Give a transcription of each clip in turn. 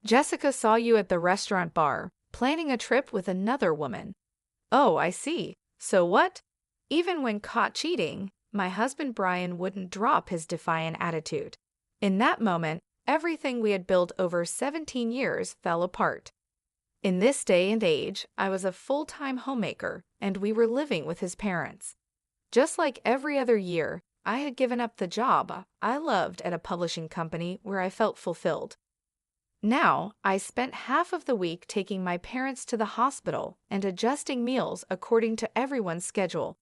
Jessica saw you at the restaurant bar, planning a trip with another woman. Oh, I see. So what? Even when caught cheating, my husband Brian wouldn't drop his defiant attitude. In that moment, everything we had built over 17 years fell apart. In this day and age, I was a full-time homemaker, and we were living with his parents. Just like every other year, I had given up the job I loved at a publishing company where I felt fulfilled. Now, I spent half of the week taking my parents to the hospital and adjusting meals according to everyone's schedule.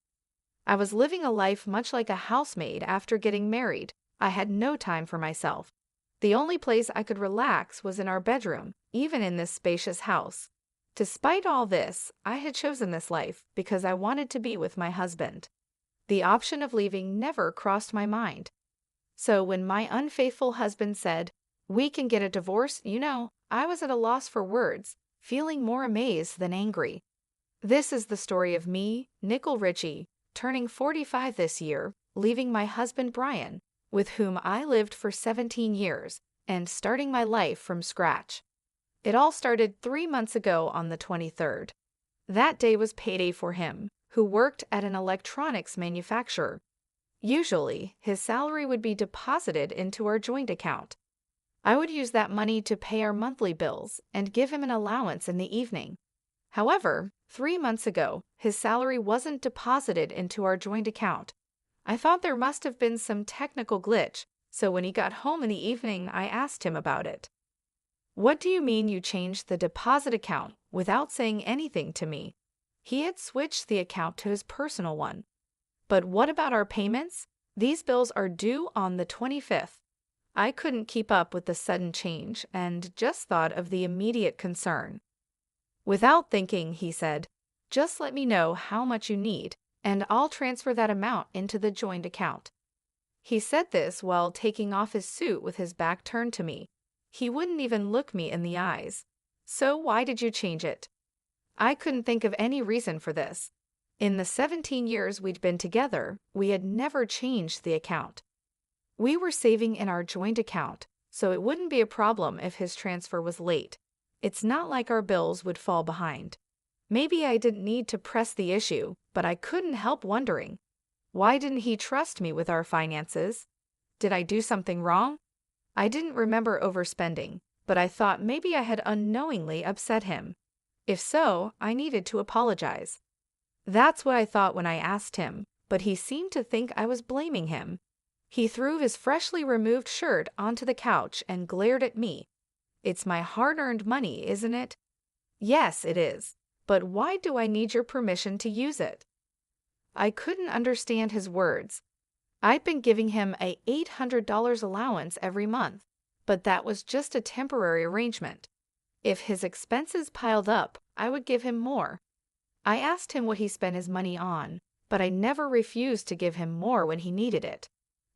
I was living a life much like a housemaid after getting married. I had no time for myself. The only place I could relax was in our bedroom, even in this spacious house. Despite all this, I had chosen this life because I wanted to be with my husband. The option of leaving never crossed my mind. So when my unfaithful husband said, "We can get a divorce," I was at a loss for words, feeling more amazed than angry. This is the story of me, Nicole Richie, turning 45 this year, leaving my husband Brian, with whom I lived for 17 years, and starting my life from scratch. It all started 3 months ago on the 23rd. That day was payday for him, who worked at an electronics manufacturer. Usually, his salary would be deposited into our joint account. I would use that money to pay our monthly bills and give him an allowance in the evening. However, 3 months ago, his salary wasn't deposited into our joint account. I thought there must have been some technical glitch, so when he got home in the evening, I asked him about it. "What do you mean you changed the deposit account without saying anything to me?" He had switched the account to his personal one. "But what about our payments? These bills are due on the 25th. I couldn't keep up with the sudden change and just thought of the immediate concern. Without thinking, he said, "Just let me know how much you need, and I'll transfer that amount into the joint account." He said this while taking off his suit with his back turned to me. He wouldn't even look me in the eyes. "So why did you change it?" I couldn't think of any reason for this. In the 17 years we'd been together, we had never changed the account. We were saving in our joint account, so it wouldn't be a problem if his transfer was late. It's not like our bills would fall behind. Maybe I didn't need to press the issue, but I couldn't help wondering. Why didn't he trust me with our finances? Did I do something wrong? I didn't remember overspending, but I thought maybe I had unknowingly upset him. If so, I needed to apologize. That's what I thought when I asked him, but he seemed to think I was blaming him. He threw his freshly removed shirt onto the couch and glared at me. "It's my hard-earned money, isn't it?" "Yes, it is. But why do I need your permission to use it?" I couldn't understand his words. I'd been giving him a $800 allowance every month, but that was just a temporary arrangement. If his expenses piled up, I would give him more. I asked him what he spent his money on, but I never refused to give him more when he needed it.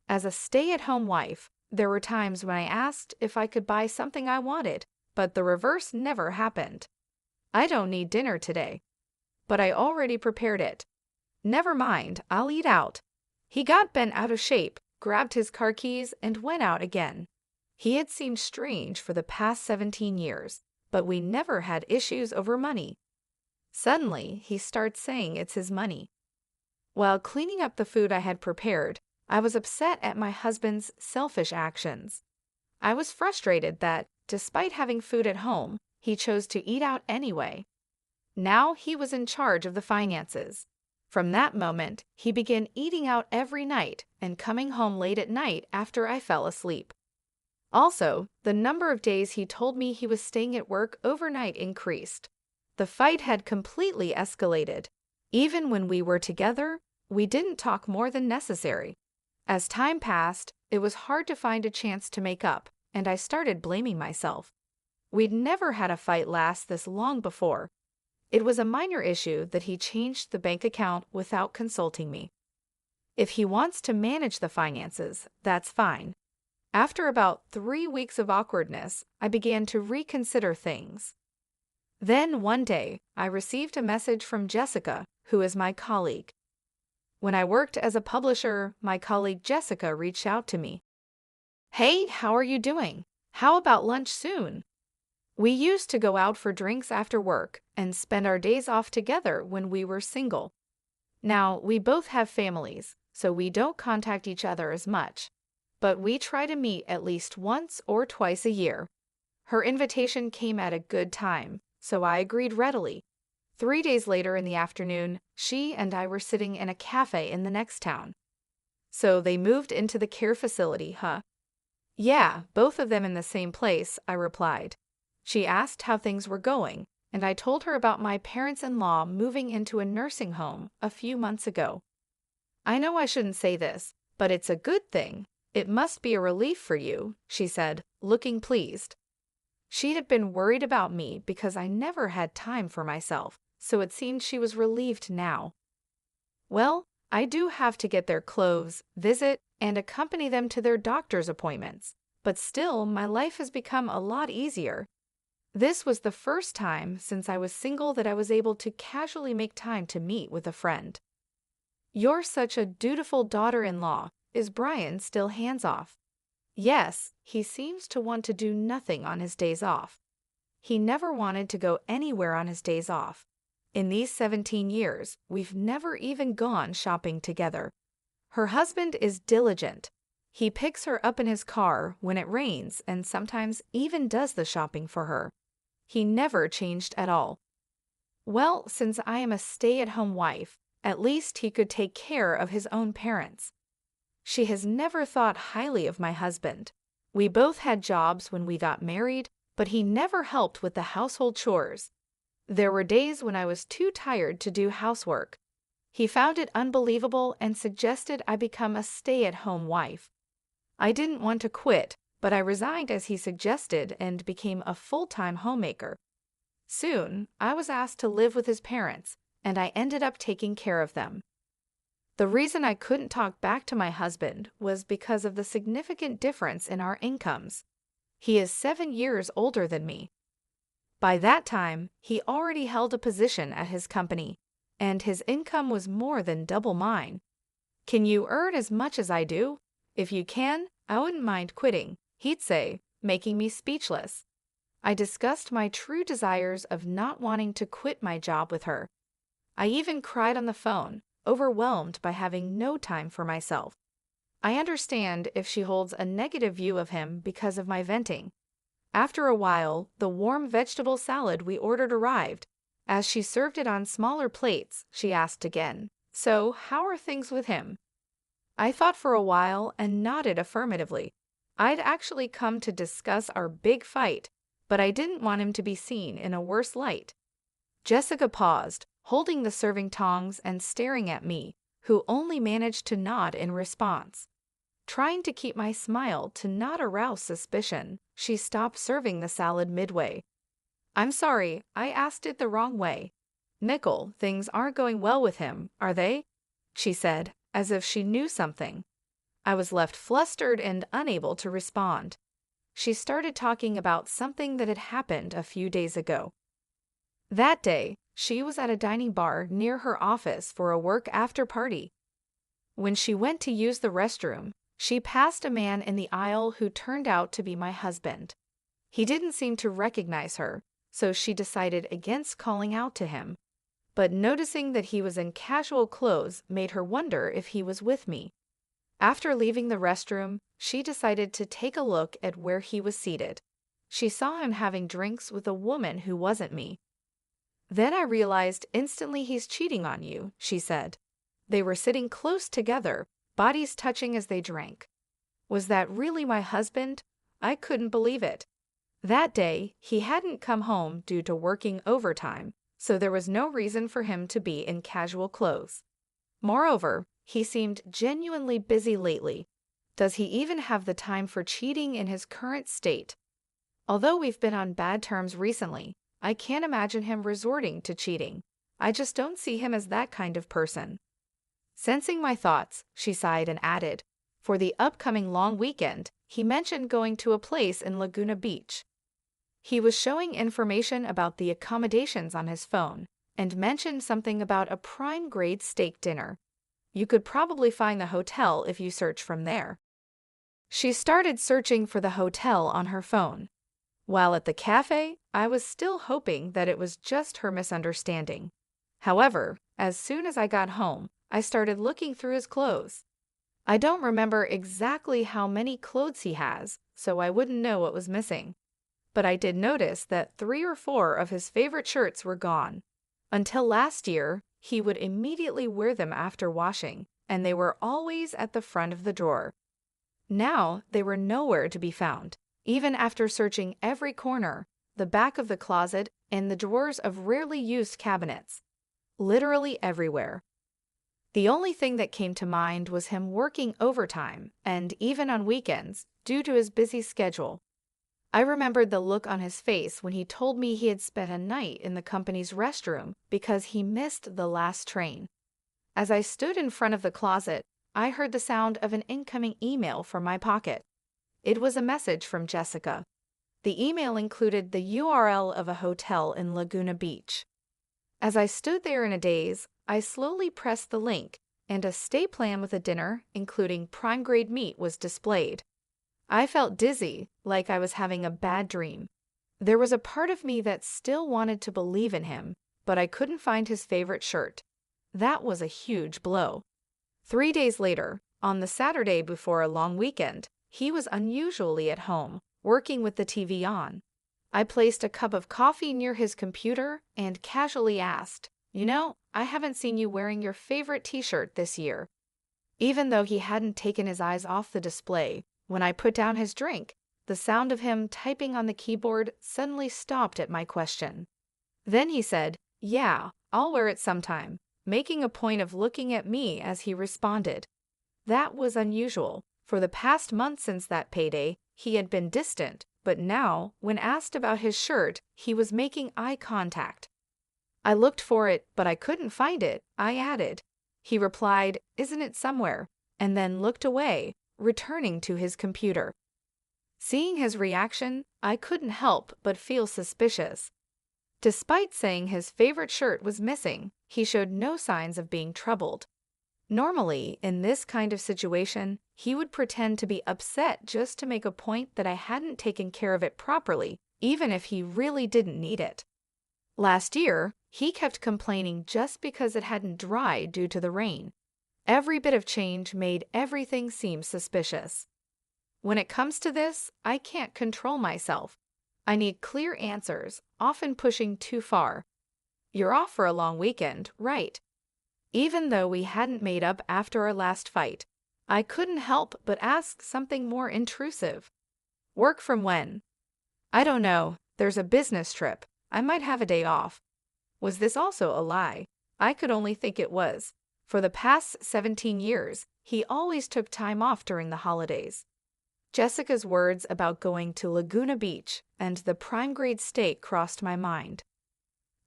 As a stay-at-home wife, there were times when I asked if I could buy something I wanted, but the reverse never happened. "I don't need dinner today." "But I already prepared it." "Never mind, I'll eat out." He got bent out of shape, grabbed his car keys, and went out again. He had seemed strange for the past 17 years, but we never had issues over money. Suddenly, he starts saying it's his money. While cleaning up the food I had prepared, I was upset at my husband's selfish actions. I was frustrated that, despite having food at home, he chose to eat out anyway. Now he was in charge of the finances. From that moment, he began eating out every night and coming home late at night after I fell asleep. Also, the number of days he told me he was staying at work overnight increased. The fight had completely escalated. Even when we were together, we didn't talk more than necessary. As time passed, it was hard to find a chance to make up, and I started blaming myself. We'd never had a fight last this long before. It was a minor issue that he changed the bank account without consulting me. If he wants to manage the finances, that's fine. After about 3 weeks of awkwardness, I began to reconsider things. Then one day, I received a message from Jessica, who is my colleague. When I worked as a publisher, my colleague Jessica reached out to me. "Hey, how are you doing? How about lunch soon?" We used to go out for drinks after work and spend our days off together when we were single. Now, we both have families, so we don't contact each other as much, but we try to meet at least once or twice a year. Her invitation came at a good time, so I agreed readily. 3 days later in the afternoon, she and I were sitting in a cafe in the next town. So they moved into the care facility, huh? Yeah, both of them in the same place, I replied. She asked how things were going, and I told her about my parents-in-law moving into a nursing home a few months ago. I know I shouldn't say this, but it's a good thing. It must be a relief for you, she said, looking pleased. She'd have been worried about me because I never had time for myself, so it seemed she was relieved now. Well, I do have to get their clothes, visit, and accompany them to their doctor's appointments, but still my life has become a lot easier. This was the first time since I was single that I was able to casually make time to meet with a friend. You're such a dutiful daughter-in-law. Is Brian still hands-off? Yes, he seems to want to do nothing on his days off. He never wanted to go anywhere on his days off. In these 17 years, we've never even gone shopping together. Her husband is diligent. He picks her up in his car when it rains and sometimes even does the shopping for her. He never changed at all. Well, since I am a stay-at-home wife, at least he could take care of his own parents. She has never thought highly of my husband. We both had jobs when we got married, but he never helped with the household chores. There were days when I was too tired to do housework. He found it unbelievable and suggested I become a stay-at-home wife. I didn't want to quit, but I resigned as he suggested and became a full-time homemaker. Soon, I was asked to live with his parents, and I ended up taking care of them. The reason I couldn't talk back to my husband was because of the significant difference in our incomes. He is 7 years older than me. By that time, he already held a position at his company, and his income was more than double mine. Can you earn as much as I do? If you can, I wouldn't mind quitting, he'd say, making me speechless. I discussed my true desires of not wanting to quit my job with her. I even cried on the phone, overwhelmed by having no time for myself. I understand if she holds a negative view of him because of my venting. After a while, the warm vegetable salad we ordered arrived. As she served it on smaller plates, she asked again, "So, how are things with him?" I thought for a while and nodded affirmatively. I'd actually come to discuss our big fight, but I didn't want him to be seen in a worse light. Jessica paused, holding the serving tongs and staring at me, who only managed to nod in response. Trying to keep my smile to not arouse suspicion, she stopped serving the salad midway. "I'm sorry, I asked it the wrong way. Nickel, things aren't going well with him, are they?" she said, as if she knew something. I was left flustered and unable to respond. She started talking about something that had happened a few days ago. That day, she was at a dining bar near her office for a work after party. When she went to use the restroom, she passed a man in the aisle who turned out to be my husband. He didn't seem to recognize her, so she decided against calling out to him. But noticing that he was in casual clothes made her wonder if he was with me. After leaving the restroom, she decided to take a look at where he was seated. She saw him having drinks with a woman who wasn't me. "Then I realized instantly he's cheating on you," she said. They were sitting close together, bodies touching as they drank. Was that really my husband? I couldn't believe it. That day, he hadn't come home due to working overtime, so there was no reason for him to be in casual clothes. Moreover, he seemed genuinely busy lately. Does he even have the time for cheating in his current state? Although we've been on bad terms recently, I can't imagine him resorting to cheating. I just don't see him as that kind of person. Sensing my thoughts, she sighed and added, "For the upcoming long weekend, he mentioned going to a place in Laguna Beach." He was showing information about the accommodations on his phone and mentioned something about a prime-grade steak dinner. You could probably find the hotel if you search from there. She started searching for the hotel on her phone. While at the cafe, I was still hoping that it was just her misunderstanding. However, as soon as I got home, I started looking through his clothes. I don't remember exactly how many clothes he has, so I wouldn't know what was missing. But I did notice that 3 or 4 of his favorite shirts were gone. Until last year, he would immediately wear them after washing, and they were always at the front of the drawer. Now they were nowhere to be found, even after searching every corner, the back of the closet, and the drawers of rarely used cabinets. Literally everywhere. The only thing that came to mind was him working overtime, and even on weekends, due to his busy schedule. I remembered the look on his face when he told me he had spent a night in the company's restroom because he missed the last train. As I stood in front of the closet, I heard the sound of an incoming email from my pocket. It was a message from Jessica. The email included the URL of a hotel in Laguna Beach. As I stood there in a daze, I slowly pressed the link, and a stay plan with a dinner, including prime-grade meat, was displayed. I felt dizzy, like I was having a bad dream. There was a part of me that still wanted to believe in him, but I couldn't find his favorite shirt. That was a huge blow. 3 days later, on the Saturday before a long weekend, he was unusually at home, working with the TV on. I placed a cup of coffee near his computer and casually asked, I haven't seen you wearing your favorite t-shirt this year. Even though he hadn't taken his eyes off the display, when I put down his drink, the sound of him typing on the keyboard suddenly stopped at my question. Then he said, "Yeah, I'll wear it sometime," making a point of looking at me as he responded. That was unusual. For the past month since that payday, he had been distant, but now, when asked about his shirt, he was making eye contact. I looked for it, but I couldn't find it, I added. He replied, "Isn't it somewhere?" and then looked away, returning to his computer. Seeing his reaction, I couldn't help but feel suspicious. Despite saying his favorite shirt was missing, he showed no signs of being troubled. Normally, in this kind of situation, he would pretend to be upset just to make a point that I hadn't taken care of it properly, even if he really didn't need it. Last year, he kept complaining just because it hadn't dried due to the rain. Every bit of change made everything seem suspicious. When it comes to this, I can't control myself. I need clear answers, often pushing too far. "You're off for a long weekend, right?" Even though we hadn't made up after our last fight, I couldn't help but ask something more intrusive. "Work from when?" "I don't know. There's a business trip. I might have a day off." Was this also a lie? I could only think it was. For the past 17 years, he always took time off during the holidays. Jessica's words about going to Laguna Beach and the prime-grade steak crossed my mind.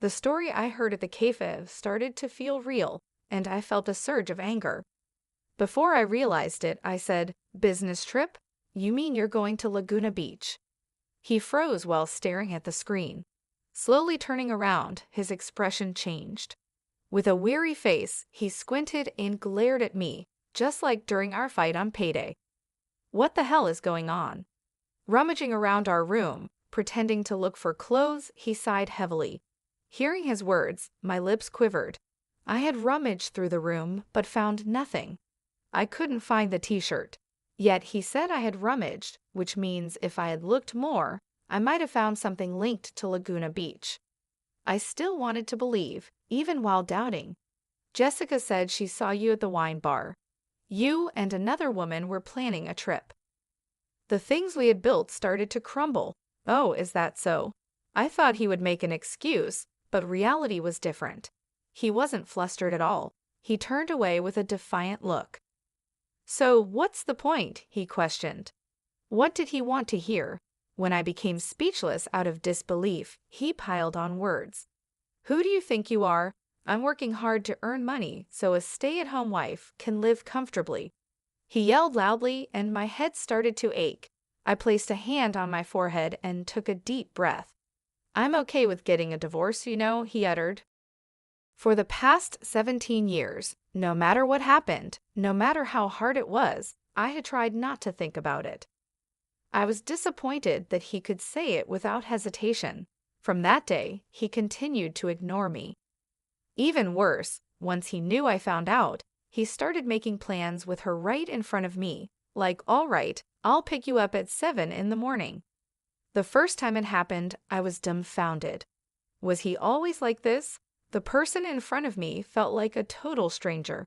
The story I heard at the cafe started to feel real, and I felt a surge of anger. Before I realized it, I said, "Business trip? You mean you're going to Laguna Beach?" He froze while staring at the screen. Slowly turning around, his expression changed. With a weary face, he squinted and glared at me, just like during our fight on payday. What the hell is going on? Rummaging around our room, pretending to look for clothes, he sighed heavily. Hearing his words, my lips quivered. I had rummaged through the room, but found nothing. I couldn't find the t-shirt. Yet he said I had rummaged, which means if I had looked more, I might have found something linked to Laguna Beach. I still wanted to believe, even while doubting. "Jessica said she saw you at the wine bar. You and another woman were planning a trip." The things we had built started to crumble. Oh, is that so? I thought he would make an excuse, but reality was different. He wasn't flustered at all. He turned away with a defiant look. "So what's the point?" he questioned. What did he want to hear? When I became speechless out of disbelief, he piled on words. "Who do you think you are? I'm working hard to earn money so a stay-at-home wife can live comfortably." He yelled loudly, and my head started to ache. I placed a hand on my forehead and took a deep breath. "I'm okay with getting a divorce, he uttered. For the past 17 years, no matter what happened, no matter how hard it was, I had tried not to think about it. I was disappointed that he could say it without hesitation. From that day, he continued to ignore me. Even worse, once he knew I found out, he started making plans with her right in front of me, like, "All right, I'll pick you up at 7 in the morning." The first time it happened, I was dumbfounded. Was he always like this? The person in front of me felt like a total stranger.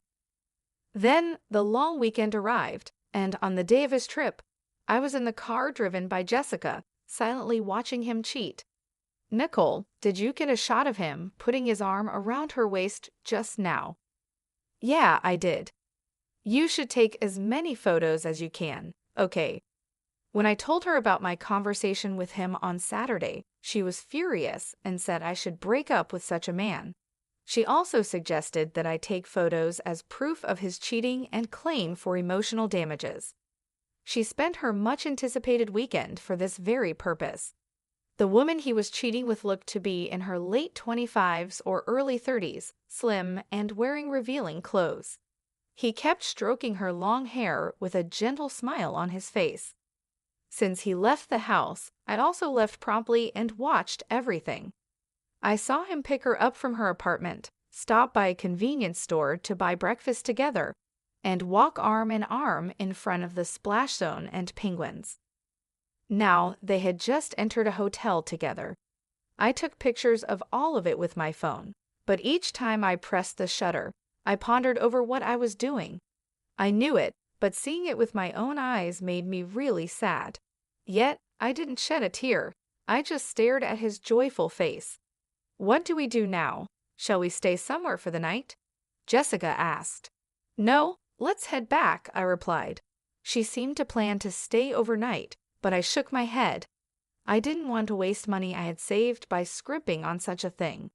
Then the long weekend arrived, and on the day of his trip, I was in the car driven by Jessica, silently watching him cheat. "Nicole, did you get a shot of him putting his arm around her waist just now?" "Yeah, I did." "You should take as many photos as you can, okay?" When I told her about my conversation with him on Saturday, she was furious and said I should break up with such a man. She also suggested that I take photos as proof of his cheating and claim for emotional damages. She spent her much-anticipated weekend for this very purpose. The woman he was cheating with looked to be in her late 25s or early 30s, slim and wearing revealing clothes. He kept stroking her long hair with a gentle smile on his face. Since he left the house, I also left promptly and watched everything. I saw him pick her up from her apartment, stop by a convenience store to buy breakfast together, and walk arm in arm in front of the Splash Zone and Penguins. Now, they had just entered a hotel together. I took pictures of all of it with my phone, but each time I pressed the shutter, I pondered over what I was doing. I knew it, but seeing it with my own eyes made me really sad. Yet, I didn't shed a tear. I just stared at his joyful face. "What do we do now? Shall we stay somewhere for the night?" Jessica asked. "No, let's head back," I replied. She seemed to plan to stay overnight, but I shook my head. I didn't want to waste money I had saved by scrimping on such a thing.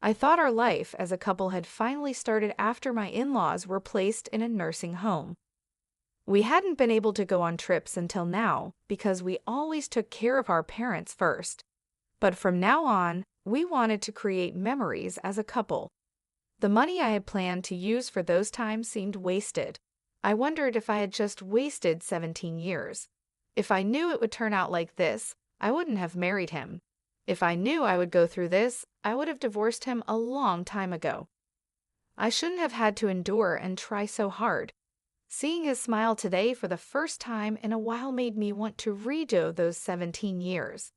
I thought our life as a couple had finally started after my in-laws were placed in a nursing home. We hadn't been able to go on trips until now because we always took care of our parents first. But from now on, we wanted to create memories as a couple. The money I had planned to use for those times seemed wasted. I wondered if I had just wasted 17 years. If I knew it would turn out like this, I wouldn't have married him. If I knew I would go through this, I would have divorced him a long time ago. I shouldn't have had to endure and try so hard. Seeing his smile today for the first time in a while made me want to redo those 17 years.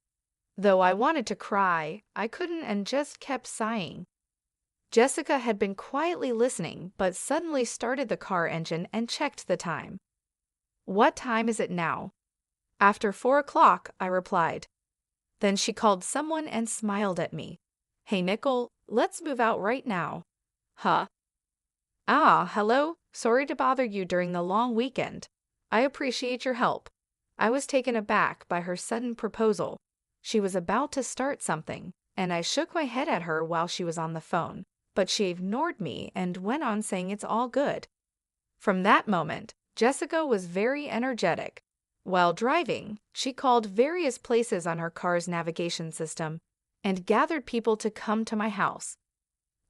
Though I wanted to cry, I couldn't and just kept sighing. Jessica had been quietly listening, but suddenly started the car engine and checked the time. "What time is it now?" "After 4 o'clock, I replied. Then she called someone and smiled at me. "Hey, Nicole, let's move out right now." "Huh?" "Ah, hello. Sorry to bother you during the long weekend. I appreciate your help." I was taken aback by her sudden proposal. She was about to start something, and I shook my head at her while she was on the phone, but she ignored me and went on saying it's all good. From that moment, Jessica was very energetic. While driving, she called various places on her car's navigation system and gathered people to come to my house.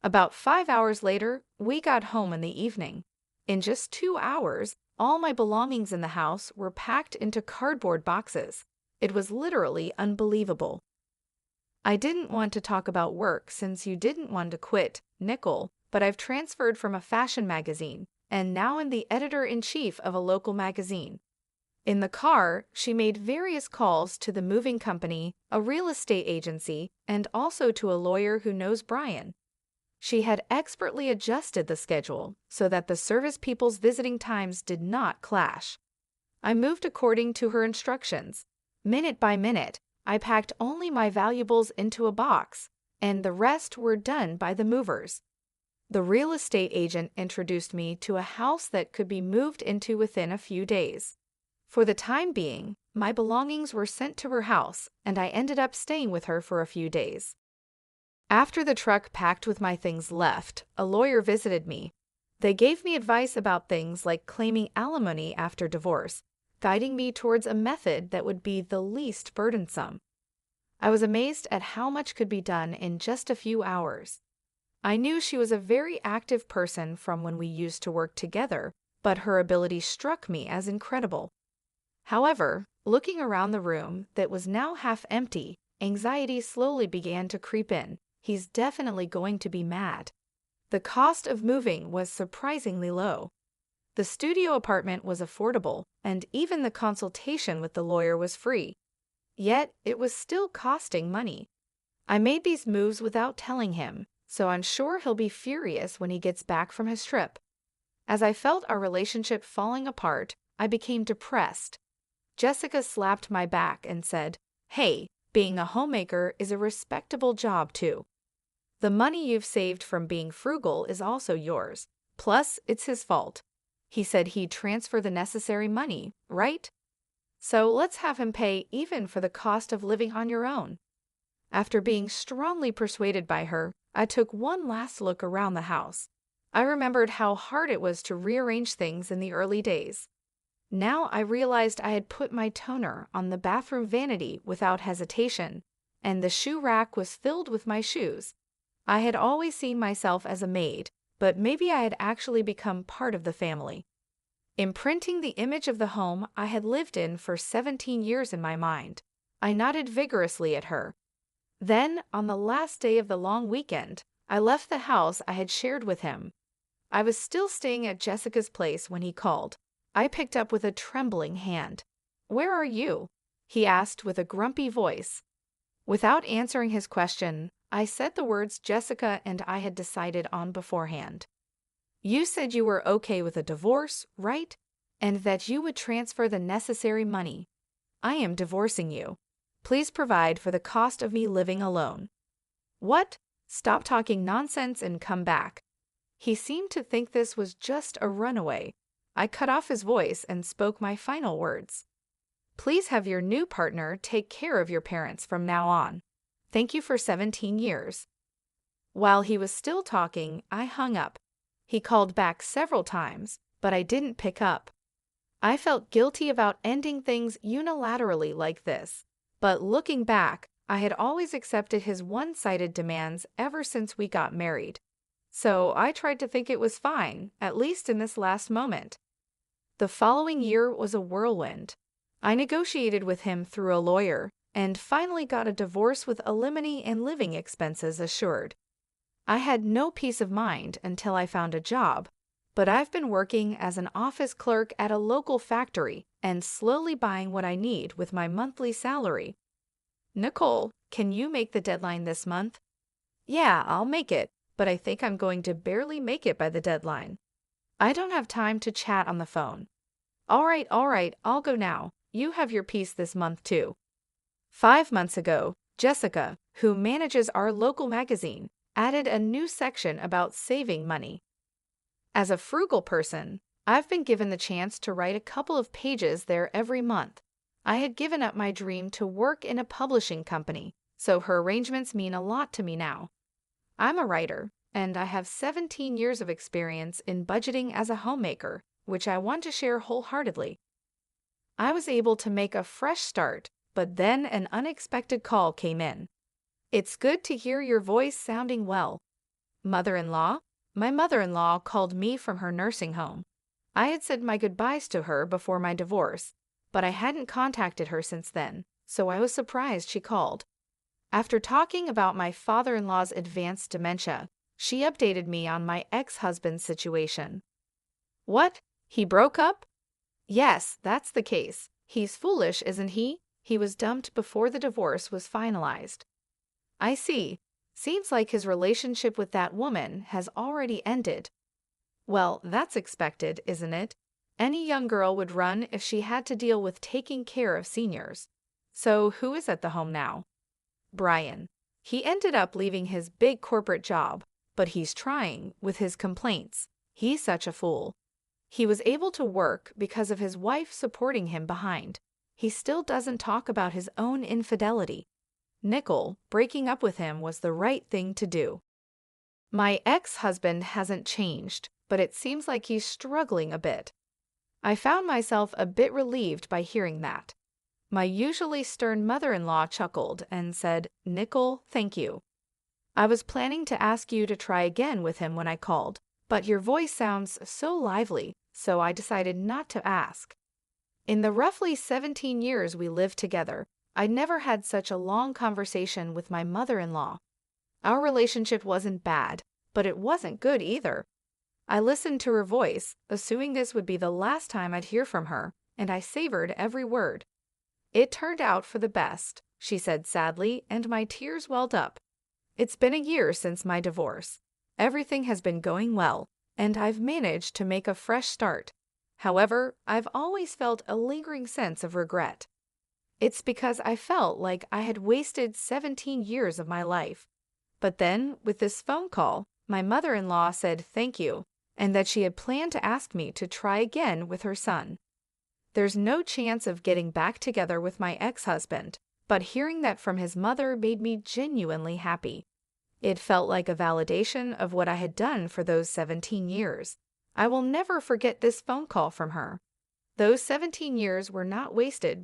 About 5 hours later, we got home in the evening. In just 2 hours, all my belongings in the house were packed into cardboard boxes. It was literally unbelievable. "I didn't want to talk about work since you didn't want to quit, Nicole, but I've transferred from a fashion magazine and now am the editor-in-chief of a local magazine." In the car, she made various calls to the moving company, a real estate agency, and also to a lawyer who knows Brian. She had expertly adjusted the schedule so that the service people's visiting times did not clash. I moved according to her instructions. Minute by minute, I packed only my valuables into a box, and the rest were done by the movers. The real estate agent introduced me to a house that could be moved into within a few days. For the time being, my belongings were sent to her house, and I ended up staying with her for a few days. After the truck packed with my things left, a lawyer visited me. They gave me advice about things like claiming alimony after divorce, guiding me towards a method that would be the least burdensome. I was amazed at how much could be done in just a few hours. I knew she was a very active person from when we used to work together, but her ability struck me as incredible. However, Looking around the room that was now half empty, anxiety slowly began to creep in. He's definitely going to be mad. The cost of moving was surprisingly low. The studio apartment was affordable, and even the consultation with the lawyer was free. Yet, it was still costing money. I made these moves without telling him, so I'm sure he'll be furious when he gets back from his trip. As I felt our relationship falling apart, I became depressed. Jessica slapped my back and said, "Hey, being a homemaker is a respectable job too. The money you've saved from being frugal is also yours. Plus, it's his fault. He said he'd transfer the necessary money, right? So let's have him pay even for the cost of living on your own." After being strongly persuaded by her, I took one last look around the house. I remembered how hard it was to rearrange things in the early days. Now I realized I had put my toner on the bathroom vanity without hesitation, and the shoe rack was filled with my shoes. I had always seen myself as a maid, but maybe I had actually become part of the family. Imprinting the image of the home I had lived in for 17 years in my mind, I nodded vigorously at her. Then, on the last day of the long weekend, I left the house I had shared with him. I was still staying at Jessica's place when he called. I picked up with a trembling hand. "Where are you?" he asked with a grumpy voice. Without answering his question, I said the words Jessica and I had decided on beforehand. "You said you were okay with a divorce, right? And that you would transfer the necessary money. I am divorcing you. Please provide for the cost of me living alone." "What? Stop talking nonsense and come back." He seemed to think this was just a runaway. I cut off his voice and spoke my final words. "Please have your new partner take care of your parents from now on. Thank you for 17 years. While he was still talking, I hung up. He called back several times, but I didn't pick up. I felt guilty about ending things unilaterally like this, but looking back, I had always accepted his one-sided demands ever since we got married. So I tried to think it was fine, at least in this last moment. The following year was a whirlwind. I negotiated with him through a lawyer, and finally got a divorce with alimony and living expenses assured. I had no peace of mind until I found a job, but I've been working as an office clerk at a local factory and slowly buying what I need with my monthly salary. "Nicole, can you make the deadline this month?" "Yeah, I'll make it, but I think I'm going to barely make it by the deadline. I don't have time to chat on the phone." All right, I'll go now. You have your piece this month too." 5 months ago, Jessica, who manages our local magazine, added a new section about saving money. As a frugal person, I've been given the chance to write a couple of pages there every month. I had given up my dream to work in a publishing company, so her arrangements mean a lot to me now. I'm a writer, and I have 17 years of experience in budgeting as a homemaker, which I want to share wholeheartedly. I was able to make a fresh start, but then an unexpected call came in. "It's good to hear your voice sounding well." "Mother-in-law?" My mother-in-law called me from her nursing home. I had said my goodbyes to her before my divorce, but I hadn't contacted her since then, so I was surprised she called. After talking about my father-in-law's advanced dementia, she updated me on my ex-husband's situation. "What? He broke up?" "Yes, that's the case. He's foolish, isn't he? He was dumped before the divorce was finalized." "I see. Seems like his relationship with that woman has already ended." "Well, that's expected, isn't it? Any young girl would run if she had to deal with taking care of seniors." "So who is at the home now?" "Brian. He ended up leaving his big corporate job, but he's trying with his complaints. He's such a fool. He was able to work because of his wife supporting him behind. He still doesn't talk about his own infidelity. Nicole, breaking up with him was the right thing to do." My ex-husband hasn't changed, but it seems like he's struggling a bit. I found myself a bit relieved by hearing that. My usually stern mother-in-law chuckled and said, "Nicole, thank you. I was planning to ask you to try again with him when I called, but your voice sounds so lively, so I decided not to ask." In the roughly 17 years we lived together, I never had such a long conversation with my mother-in-law. Our relationship wasn't bad, but it wasn't good either. I listened to her voice, assuming this would be the last time I'd hear from her, and I savored every word. "It turned out for the best," she said sadly, and my tears welled up. "It's been a year since my divorce. Everything has been going well, and I've managed to make a fresh start. However, I've always felt a lingering sense of regret. It's because I felt like I had wasted 17 years of my life. But then, with this phone call, my mother-in-law said thank you, and that she had planned to ask me to try again with her son. There's no chance of getting back together with my ex-husband, but hearing that from his mother made me genuinely happy. It felt like a validation of what I had done for those 17 years. I will never forget this phone call from her. Those 17 years were not wasted